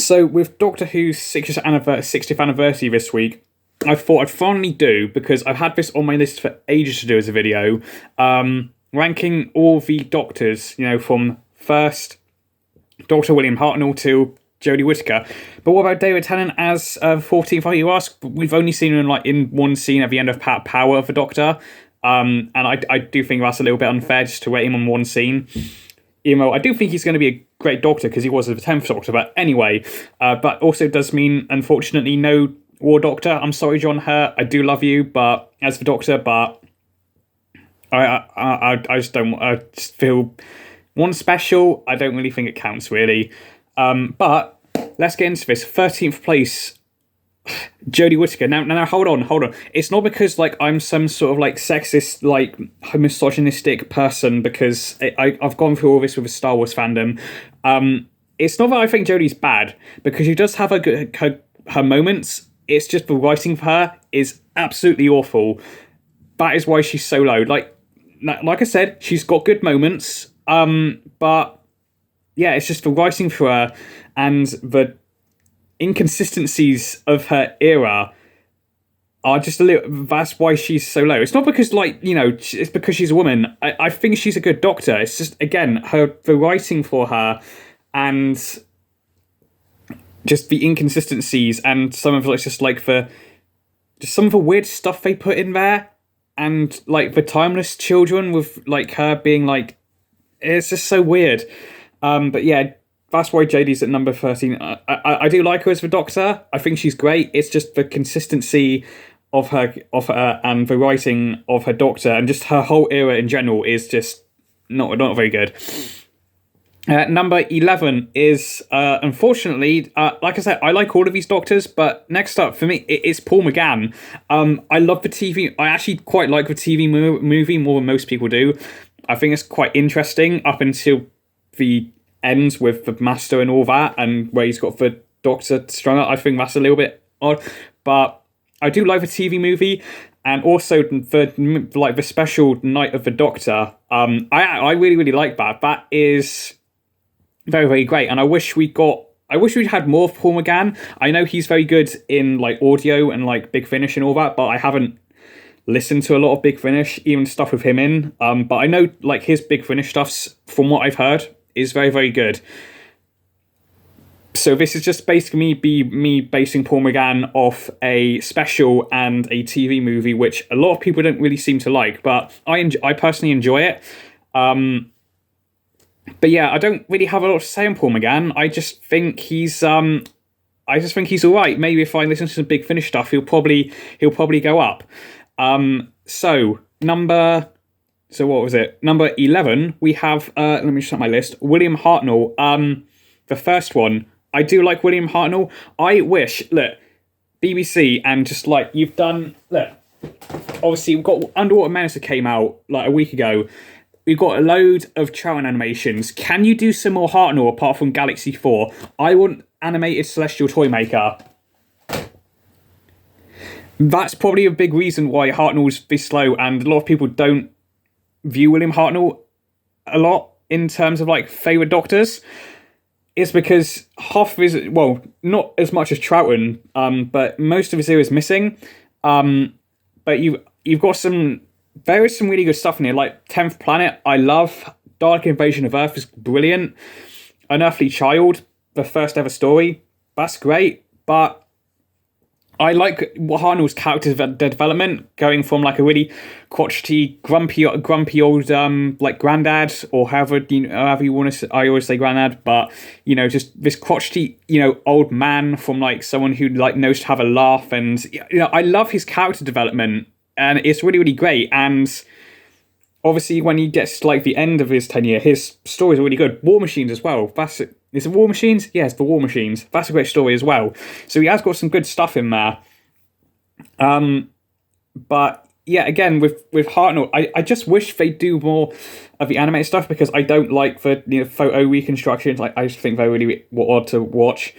So with Doctor Who's 60th anniversary this week, I thought I'd finally do, because I've had this on my list for ages to do as a video, ranking all the Doctors, from first Dr. William Hartnell to Jodie Whittaker. But what about David Tennant as 14th, you ask? We've only seen him in one scene at the end of Power of the Doctor, and I do think that's a little bit unfair just to rate him on one scene. Even though I do think he's going to be a great Doctor because he was the 10th Doctor, but anyway, but also does mean, unfortunately, no War Doctor. I'm sorry, John Hurt. I do love you, but as the Doctor, but I just don't. I just feel one special. I don't really think it counts really. But let's get into this. 13th place, Jodie Whittaker. Now, hold on. It's not because I'm some sort of sexist, misogynistic person because I've gone through all this with a Star Wars fandom. It's not that I think Jodie's bad, because she does have her moments. It's just the writing for her is absolutely awful. That is why she's so low. Like I said, she's got good moments. But yeah, it's just the writing for her and the inconsistencies of her era are just a little. That's why she's so low. It's not because it's because she's a woman. I think she's a good Doctor. It's just, again, the writing for her and just the inconsistencies and some of some of the weird stuff they put in there, and the timeless children with her being it's just so weird. But yeah, that's why JD's at number 13. I do like her as the Doctor. I think she's great. It's just the consistency of her and the writing of her Doctor and just her whole era in general is just not very good. Number 11 is, unfortunately, like I said, I like all of these Doctors, but next up for me, it's Paul McGann. I love the TV. I actually quite like the TV movie more than most people do. I think it's quite interesting up until the ends with the Master and all that, and where he's got the Doctor strung up. I think that's a little bit odd, but I do like the TV movie, and also the special Night of the Doctor. I really like that. That is very, very great, and I wish we'd had more of Paul McGann. I know he's very good in audio and Big Finish and all that, but I haven't listened to a lot of Big Finish, even stuff with him in. But I know his Big Finish stuff's, from what I've heard, is very, very good. So this is just basically me basing Paul McGann off a special and a TV movie, which a lot of people don't really seem to like, but I personally enjoy it. But yeah, I don't really have a lot to say on Paul McGann. I just think he's all right. Maybe if I listen to some Big Finish stuff, he'll probably go up. So what was it? Number 11, we have, let me just set my list, William Hartnell. The first one, I do like William Hartnell. I wish, BBC and just you've done, obviously we've got Underwater Menace that came out a week ago. We've got a load of Troughton animations. Can you do some more Hartnell apart from Galaxy 4? I want animated Celestial Toymaker. That's probably a big reason why Hartnell's this slow, and a lot of people don't view William Hartnell a lot in terms of favourite Doctors. It's because half of his, not as much as Troughton, but most of his era is missing. But you've got there is some really good stuff in here, 10th Planet, I love. Dalek Invasion of Earth is brilliant. Unearthly Child, the first ever story, that's great. But I like Hartnell's character development, going from a really crotchety, grumpy old granddad, or however you want to say, I always say granddad, but just this crotchety old man from someone who knows to have a laugh, and I love his character development, and it's really, really great. And obviously when he gets to the end of his tenure, his stories are really good. War Machines as well. Is it War Machines? Yes, the War Machines. That's a great story as well. So he has got some good stuff in there. But yeah, again, with Hartnell, I just wish they do more of the animated stuff, because I don't like the photo reconstructions. I just think they're really odd to watch.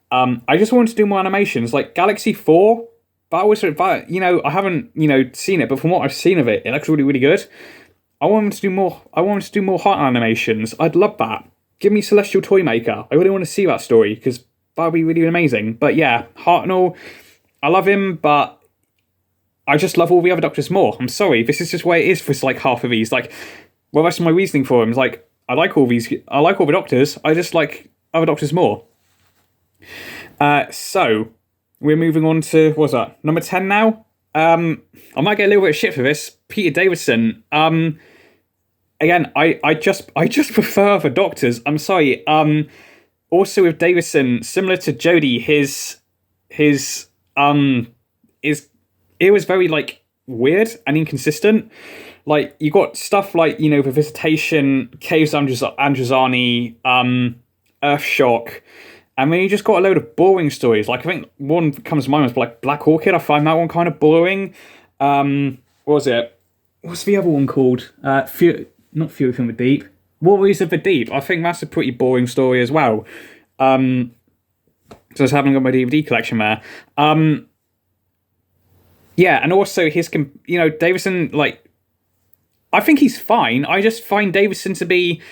I just wanted to do more animations. Galaxy 4, I haven't seen it, but from what I've seen of it, it looks really, really good. I wanted to do more Hartnell animations. I'd love that. Give me Celestial Toymaker. I really want to see that story, because that'd be really amazing. But yeah, Hartnell, I love him, but I just love all the other Doctors more. I'm sorry, this is just where it is for like half of these. Like, well, that's my reasoning for him. Is like, I like all the Doctors. I just like other Doctors more. So we're moving on to what's that? Number 10 now. I might get a little bit of shit for this. Peter Davison. Again, I just prefer the Doctors. I'm sorry. Also with Davison, similar to Jodie, his it was very like weird and inconsistent. Like you got stuff like, you know, the Visitation, Caves Androzani, Earthshock, and then you just got a load of boring stories. Like I think one that comes to mind was like Black Orchid. I find that one kind of boring. What was it? What's the other one called? Not Fury from the Deep. Warriors of the Deep. I think that's a pretty boring story as well. So I was having got my DVD collection there. Yeah, and also his, you know, Davison, like, I think he's fine. I just find Davison to be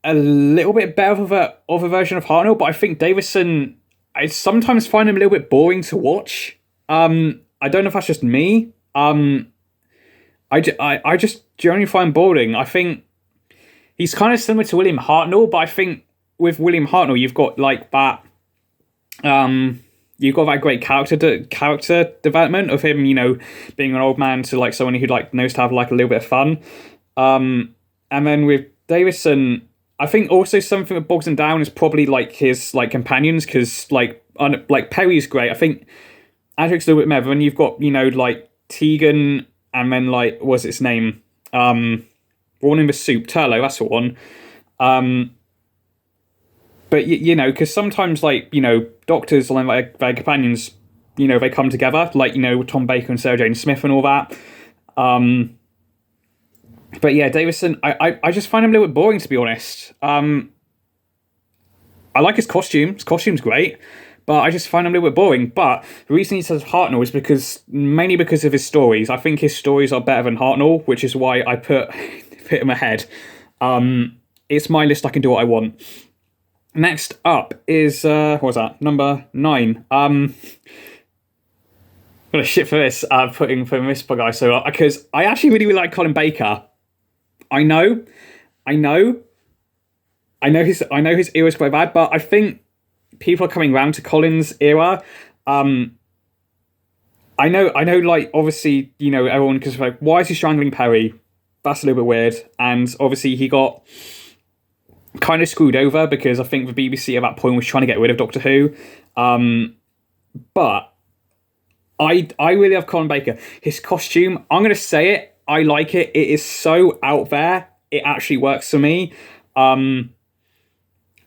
a little bit better of a version of Hartnell, but I think Davison, I sometimes find him a little bit boring to watch. I don't know if that's just me. I just generally find boring. I think he's kind of similar to William Hartnell, but I think with William Hartnell, you've got like that, you've got that great character development of him, you know, being an old man to like someone who like knows to have like a little bit of fun. And then with Davison, I think also something that bogs him down is probably like his like companions, because like Perry's great. I think Adric's a little bit better. When you've got, you know, like Tegan, and then like what's its name? One in the Soup, Turlo, that's the one. But you know, because sometimes like, you know, Doctors and like their companions, you know, they come together, like, you know, Tom Baker and Sarah Jane Smith and all that. But yeah, Davison, I just find him a little bit boring, to be honest. I like his costume. His costume's great, but I just find him a little bit boring. But the reason he says Hartnell is mainly because of his stories. I think his stories are better than Hartnell, which is why I put him ahead. It's my list. I can do what I want. Next up is what was that? Number 9. I'm gonna shit for this. Putting for this guy so because I actually really like Colin Baker. I know his era is quite bad, but I think people are coming around to Colin's era. I know, like, obviously, you know, everyone, because like, why is he strangling Perry? That's a little bit weird. And obviously he got kind of screwed over because I think the BBC at that point was trying to get rid of Doctor Who. But I really love Colin Baker. His costume, I'm going to say it, I like it. It is so out there. It actually works for me. And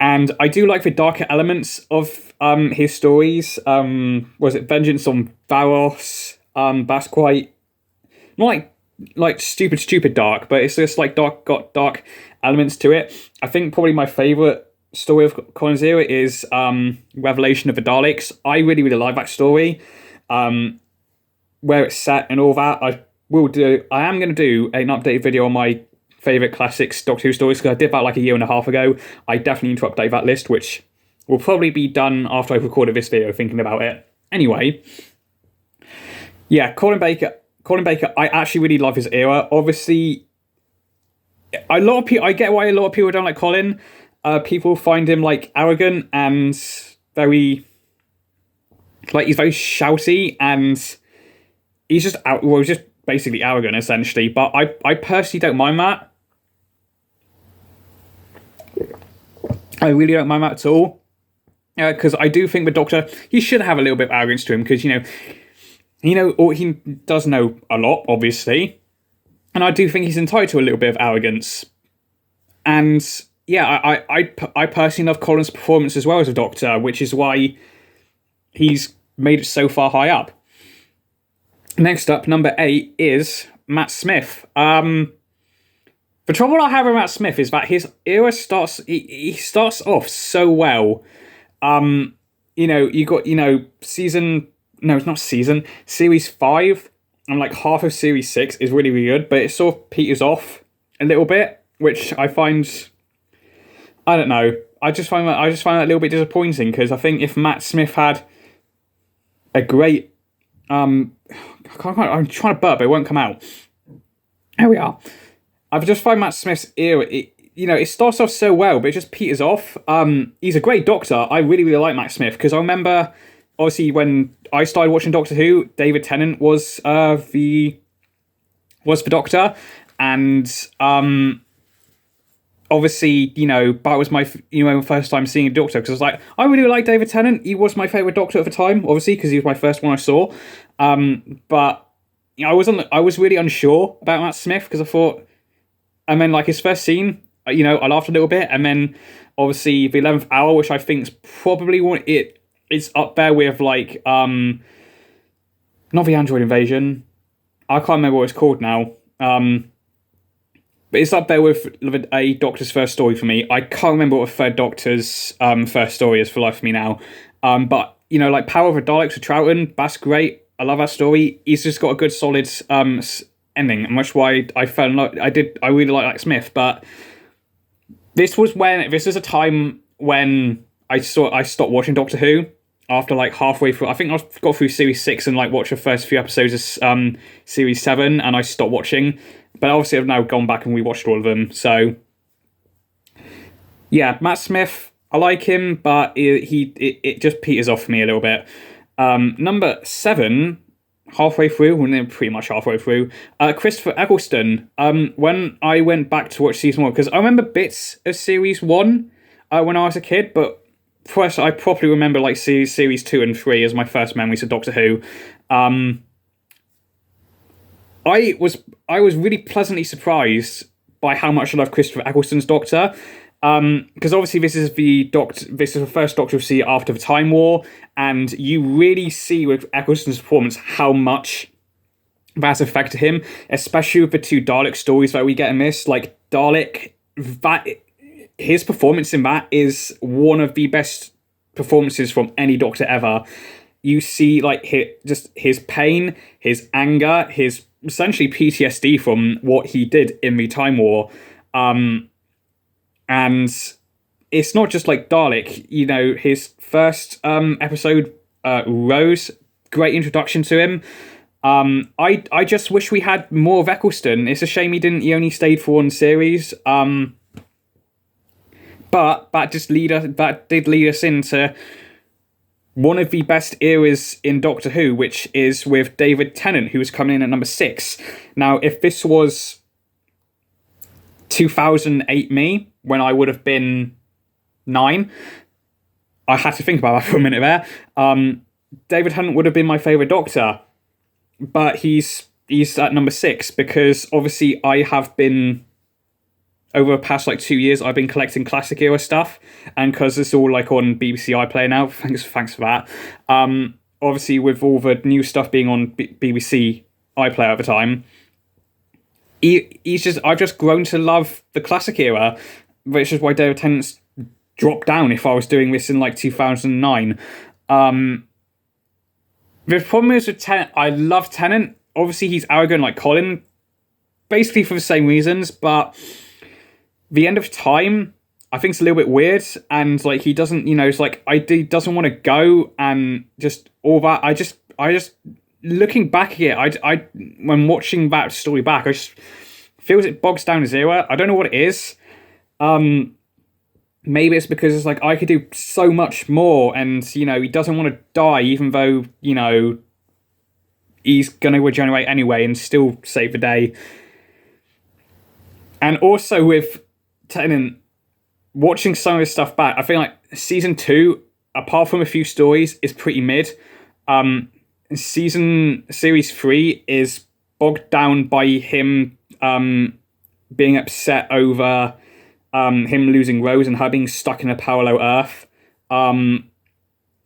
I do like the darker elements of his stories. Was it Vengeance on Varos? That's quite not like stupid dark, but it's just like got dark elements to it. I think probably my favourite story of Colin's era is Revelation of the Daleks. I really like that story. Where it's set and all that. I am going to do an updated video on my favourite classics Doctor Who stories, because I did that like a year and a half ago. I definitely need to update that list, which will probably be done after I've recorded this video, thinking about it. Anyway, yeah, Colin Baker, I actually really love his era. Obviously, I get why a lot of people don't like Colin. People find him like arrogant and very, like, he's very shouty, and he's just just basically arrogant, essentially. But I personally don't mind that. I really don't mind that at all. Because I do think the Doctor, he should have a little bit of arrogance to him, because, you know, or he does know a lot, obviously. And I do think he's entitled to a little bit of arrogance. And yeah, I personally love Colin's performance as well as a Doctor, which is why he's made it so far high up. Next up, number 8 is Matt Smith. The trouble I have with Matt Smith is that his era starts off so well. You know, you got, you know, series 5, and like half of series 6 is really good, but it sort of peters off a little bit, which I find, I don't know. I just find that a little bit disappointing because I think if Matt Smith had a great I'm trying to burp, but it won't come out. There we are. I've just find Matt Smith's era. It starts off so well, but it just peters off. He's a great Doctor. I really, really like Matt Smith because I remember, obviously, when I started watching Doctor Who, David Tennant was the Doctor, and obviously, that was my first time seeing a Doctor because I was like, I really like David Tennant. He was my favorite Doctor at the time, obviously, because he was my first one I saw. But I was really unsure about Matt Smith because I thought, and then like his first scene, I laughed a little bit, and then obviously the 11th Hour, which I think is probably it's up there with like not the Android Invasion. I can't remember what it's called now. But it's up there with a Doctor's first story for me. I can't remember what a third Doctor's first story is for life for me now. But like Power of the Daleks with Troughton, that's great. I love that story. He's just got a good solid ending, and that's why I fell in love. I really like Smith, but this was a time when I stopped watching Doctor Who after like halfway through. I think I got through series 6 and like watched the first few episodes of series 7, and I stopped watching. But obviously I've now gone back and rewatched all of them. So yeah, Matt Smith, I like him, but it just peters off for me a little bit. Number 7, halfway through, and pretty much halfway through, Christopher Eccleston. When I went back to watch season 1, because I remember bits of series 1 when I was a kid, but first I properly remember like series 2 and 3 as my first memories of Doctor Who. I was really pleasantly surprised by how much I love Christopher Eccleston's Doctor. Because obviously this is the first Doctor we see after the Time War, and you really see with Eccleston's performance how much that's affected him, especially with the 2 Dalek stories that we get in this. Like Dalek, his performance in that is one of the best performances from any Doctor ever. You see like his pain, his anger, his essentially PTSD from what he did in the Time War. And it's not just like Dalek, his first episode, Rose, great introduction to him. I just wish we had more of Eccleston. It's a shame he only stayed for one series. But that did lead us into one of the best eras in Doctor Who, which is with David Tennant, who was coming in at number 6. Now, if this was 2008 me, when I would have been 9, I had to think about that for a minute there. David Tennant would have been my favourite Doctor, but he's at number 6 because obviously I have been, over the past like 2 years, I've been collecting classic era stuff, and because it's all like on BBC iPlayer now, thanks for that. Obviously with all the new stuff being on BBC iPlayer at the time, I've just grown to love the classic era, which is why David Tennant's dropped down if I was doing this in like 2009. The problem is with Tennant, I love Tennant. Obviously he's arrogant like Colin, basically for the same reasons, but the end of time, I think it's a little bit weird, and like he doesn't, it's like he doesn't want to go, and just all that. I just looking back at it, I when watching that story back, I just feels it bogs down his era. I don't know what it is. Maybe it's because it's like I could do so much more, and he doesn't want to die, even though he's gonna regenerate anyway and still save the day. And also with Tennant, watching some of his stuff back, I feel like season 2, apart from a few stories, is pretty mid. Series 3 is bogged down by him being upset over him losing Rose and her being stuck in a parallel Earth.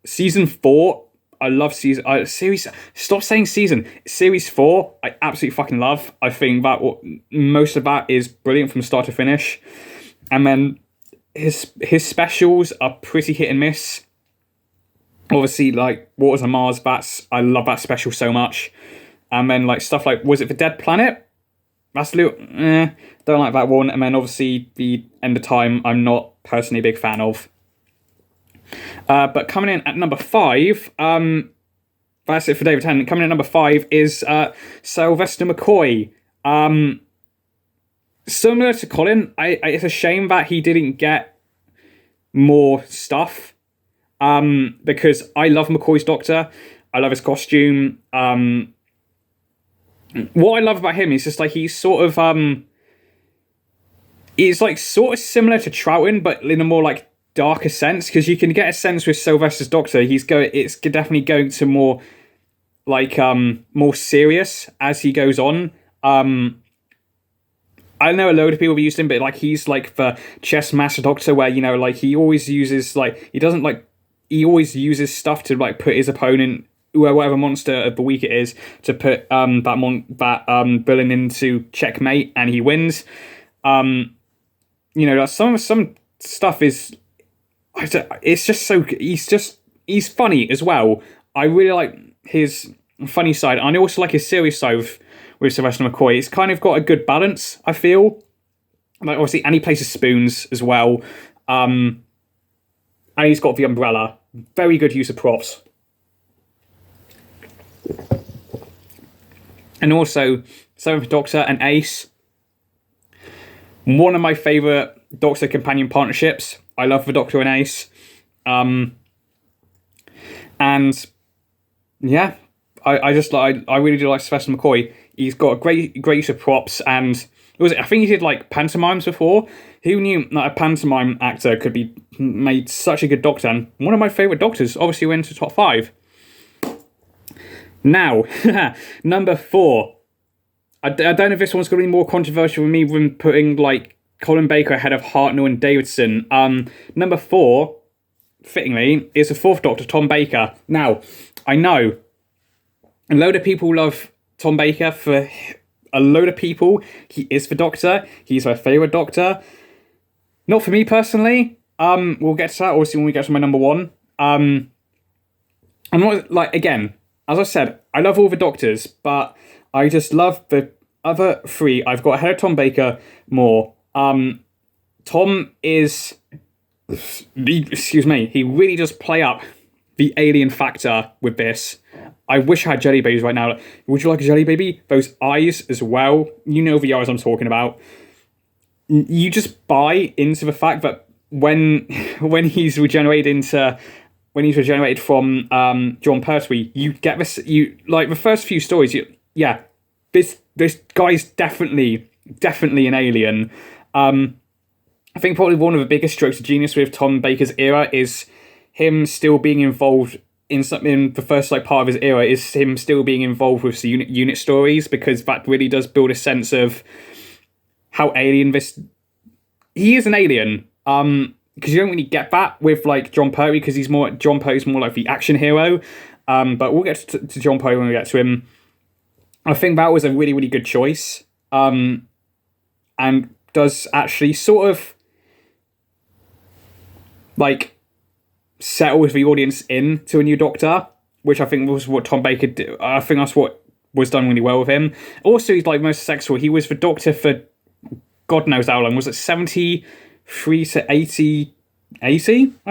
Season 4, I love series. Stop saying season. Series 4, I absolutely fucking love. I think that most of that is brilliant from start to finish. And then his specials are pretty hit and miss. Obviously, like Waters on Mars, I love that special so much. And then like stuff like, was it the Dead Planet? that's a little, don't like that one. And then obviously the End of Time, I'm not personally a big fan of. But coming in at number 5, that's it for David Tennant. Coming in at number 5 is Sylvester McCoy. Similar to Colin, it's a shame that he didn't get more stuff. Because I love McCoy's Doctor. I love his costume. What I love about him is just like he's sort of he's like sort of similar to Troughton, but in a more like darker sense, because you can get a sense with Sylvester's Doctor, it's definitely going to more like more serious as he goes on. I know a load of people have used him, but like he's like the chess master Doctor, where, you know, like he always uses like he always uses stuff to like put his opponent, whatever monster of the week it is, to put that villain into checkmate, and he wins. You know, some stuff is, it's just so, he's funny as well. I really like his funny side, and I also like his serious side with Sylvester McCoy. It's kind of got a good balance, I feel. Like obviously, and he plays his spoons as well. And he's got the umbrella. Very good use of props. And also, Seventh Doctor and Ace. One of my favourite Doctor companion partnerships. I love the Doctor and Ace. And yeah, I really do like Sylvester McCoy. He's got a great use of props, and I think he did like pantomimes before. Who knew that a pantomime actor could be made such a good Doctor? And one of my favourite Doctors obviously went to top 5. Now, number 4. I don't know if this one's going to be more controversial with me than putting like Colin Baker ahead of Hartnell and Davidson. Number 4, fittingly, is the 4th Doctor, Tom Baker. Now, I know a load of people love Tom Baker. For a load of people, he is the Doctor. He's my favourite Doctor. Not for me personally. We'll get to that obviously when we get to my number 1. I'm not, like, again, as I said, I love all the Doctors, but I just love the other 3. I've got ahead of Tom Baker more. Tom is, excuse me, he really does play up the alien factor with this. I wish I had jelly babies right now. Would you like a jelly baby? Those eyes as well. You know the eyes I'm talking about. You just buy into the fact that when he's regenerated from John Pertwee, you get this. You like the first few stories. This guy's definitely an alien. I think probably one of the biggest strokes of genius with Tom Baker's era is him still being involved in something. In the first like part of his era is him still being involved with the unit stories, because that really does build a sense of how alien this. He is an alien. Because you don't really get that with like John Pertwee, because John Pertwee's more like the action hero. But we'll get to John Pertwee when we get to him. I think that was a really, really good choice. And does actually sort of like settle with the audience into a new Doctor, which I think was what Tom Baker did. I think that's what was done really well with him. Also, he's like most sexual. He was the Doctor for God knows how long. Was it 73 to 80, I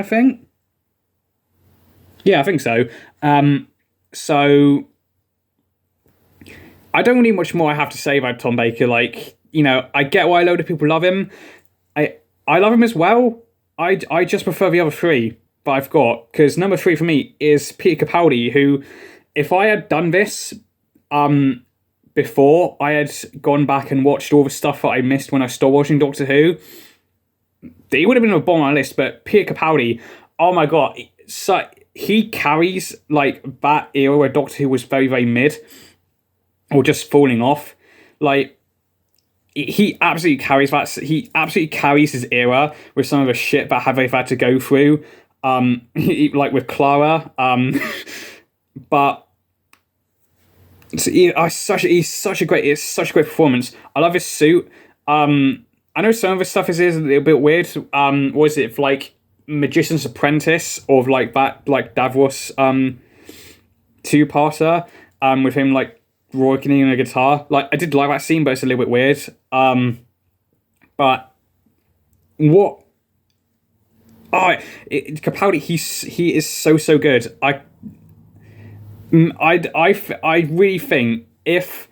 think? Yeah, I think so. So I don't really much more I have to say about Tom Baker. Like, you know, I get why a load of people love him. I love him as well. I just prefer the other 3 that I've got, because number 3 for me is Peter Capaldi, who, if I had done this before I had gone back and watched all the stuff that I missed when I stopped watching Doctor Who, he would have been on the bottom of my list. But Peter Capaldi, oh my god, so he carries like that era where Doctor Who was very, very mid or just falling off. Like, he absolutely carries that. He absolutely carries his era with some of the shit that they've had to go through. Like with Clara. But it's such a great performance. I love his suit. I know some of his stuff is a little bit weird. Was it like Magician's Apprentice, or like that, like Davros 2-parter, with him like working on a guitar. Like, I did like that scene, but it's a little bit weird. But what? Oh, Capaldi, he is so good. I really think if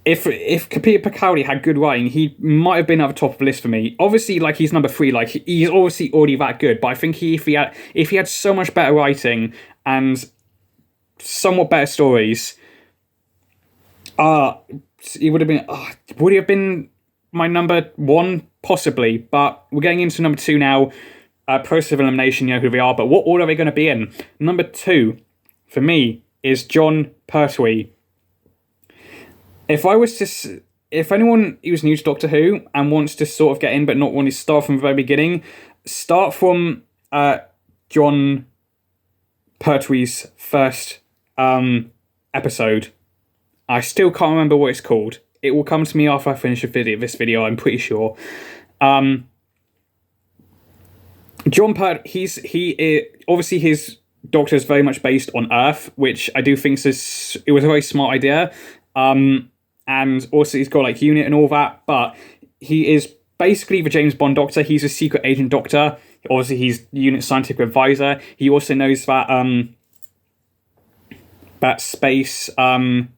Peter Capaldi had good writing, he might have been at the top of the list for me. Obviously, like, he's number 3. Like, he's obviously already that good. But I think if he had so much better writing and somewhat better stories, he would have been. Would he have been my number 1? Possibly. But we're getting into number 2 now. Process of elimination, you know who they are. But what order are they going to be in? Number 2 for me is Jon Pertwee. If anyone who's new to Doctor Who and wants to sort of get in but not want to start from the very beginning, start from Jon Pertwee's first episode. I still can't remember what it's called. It will come to me after I finish this video, I'm pretty sure. Jon Pertwee, obviously his Doctor is very much based on Earth, which I do think it was a very smart idea. And also he's got like UNIT and all that, but he is basically the James Bond Doctor. He's a secret agent Doctor. Obviously he's UNIT scientific advisor. He also knows that space karate,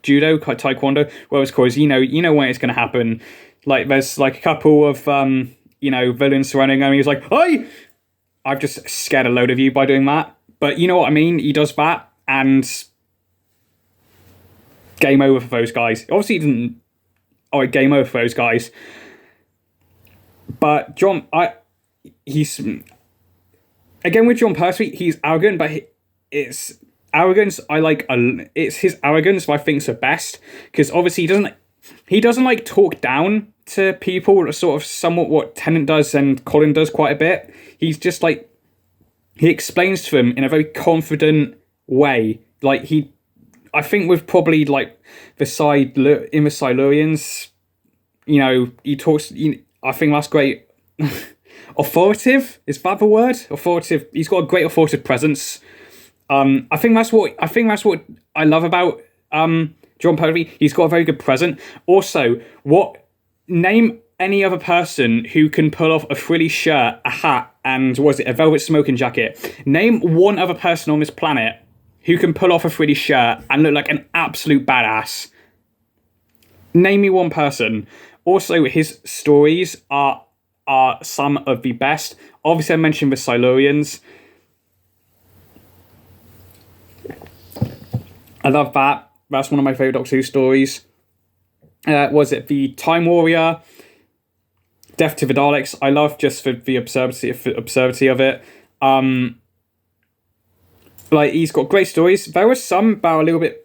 judo, taekwondo, whatever it's called. You know when it's going to happen. Like, there's like a couple of villains surrounding him. He's like, "Hey, I've just scared a load of you by doing that." But you know what I mean? He does that, and game over for those guys. Obviously, he didn't. Oh, game over for those guys. But he's again with Jon Pertwee. He's arrogant, but it's arrogance. It's his arrogance that I think's the best, because obviously he doesn't like talk down to people. Sort of somewhat what Tennant does and Colin does quite a bit. He's just like, he explains to them in a very confident way. Like, I think with probably like the Silurians, he talks. I think that's great. Authoritative, is that the word? Authoritative. He's got a great authoritative presence. I think that's what I love about Jon Pertwee. He's got a very good presence. Also, name any other person who can pull off a frilly shirt, a hat, and a velvet smoking jacket. Name one other person on this planet who can pull off a frilly shirt and look like an absolute badass. Name me one person. Also, his stories are some of the best. Obviously, I mentioned the Silurians. I love that. That's one of my favourite Doctor Who stories. Was it the Time Warrior? Death to the Daleks. I love just for the absurdity of it. Like, he's got great stories. There were some that are a little bit.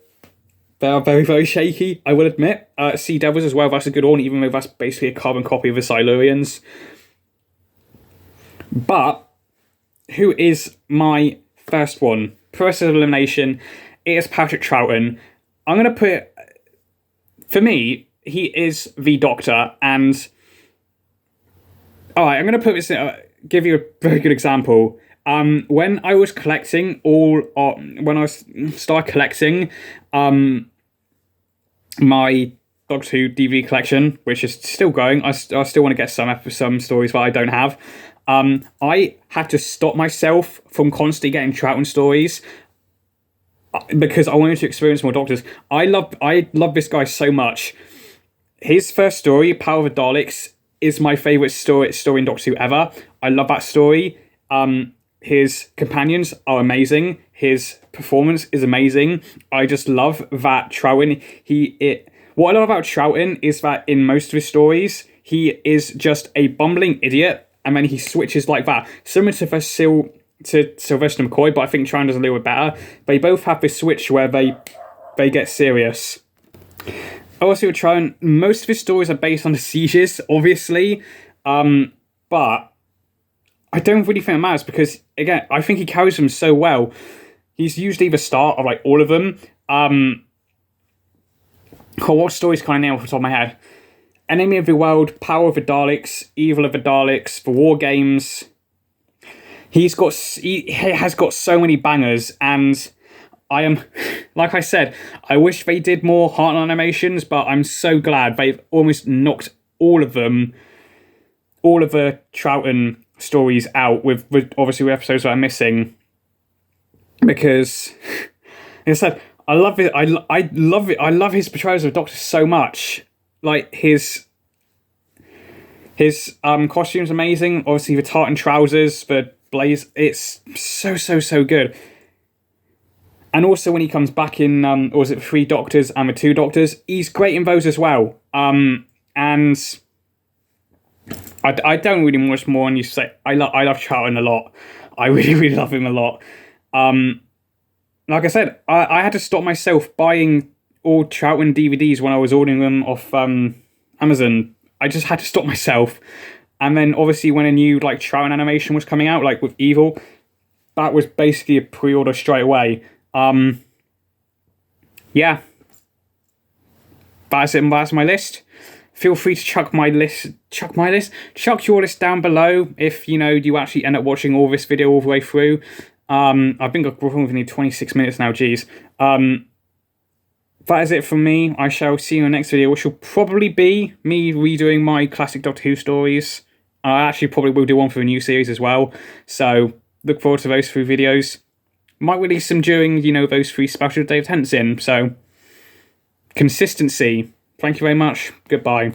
They are very, very shaky, I will admit. Sea Devils as well, that's a good one, even though that's basically a carbon copy of the Silurians. But who is my first one? Process of elimination. It is Patrick Troughton. I'm going to put... For me, he is the Doctor, and... Alright, I'm going to put this... give you a very good example. When I was collecting started collecting my Doctor Who DVD collection, which is still going, I still want to get some stories that I don't have. I had to stop myself from constantly getting Troughton stories because I wanted to experience more Doctors. I love this guy so much. His first story, Power of the Daleks, is my favourite story in Doctor Who ever. I love that story. His companions are amazing. His performance is amazing. I just love that Troughton. What I love about Troughton is that in most of his stories, he is just a bumbling idiot, and then he switches like that. Similar to Sylvester McCoy, but I think Troughton does a little bit better. They both have this switch where they get serious. Also with Troughton, most of his stories are based on the sieges, obviously, but I don't really think it matters because, again, I think he carries them so well. He's usually the star of like all of them. What stories can I name off the top of my head? Enemy of the World, Power of the Daleks, Evil of the Daleks, The War Games. He has got so many bangers, and I am, like I said, I wish they did more Heart animations, but I'm so glad they've almost knocked all of them, all of the Troughton stories out with obviously the episodes that are missing. Because, like I said, I love it. I love it. I love his portrayals of Doctor so much. Like his costume's amazing. Obviously, the tartan trousers, the blaze. It's so good. And also when he comes back in, or was it Three Doctors and the Two Doctors? He's great in those as well. And I don't really much more on you say. I love Troughton a lot. I really love him a lot. Like I said, I had to stop myself buying all Troughton DVDs when I was ordering them off Amazon. I just had to stop myself. And then obviously when a new like Troughton animation was coming out, like with Evil, that was basically a pre-order straight away. Yeah. That's it. That's my list. Feel free to chuck your list down below if you actually end up watching all this video all the way through. I've been recording with 26 minutes now, geez. That is it from me. I shall see you in the next video, which will probably be me redoing my classic Doctor Who stories. I actually probably will do one for a new series as well. So look forward to those 3 videos. Might release them during, those 3 special David Tennant's in. So consistency. Thank you very much. Goodbye.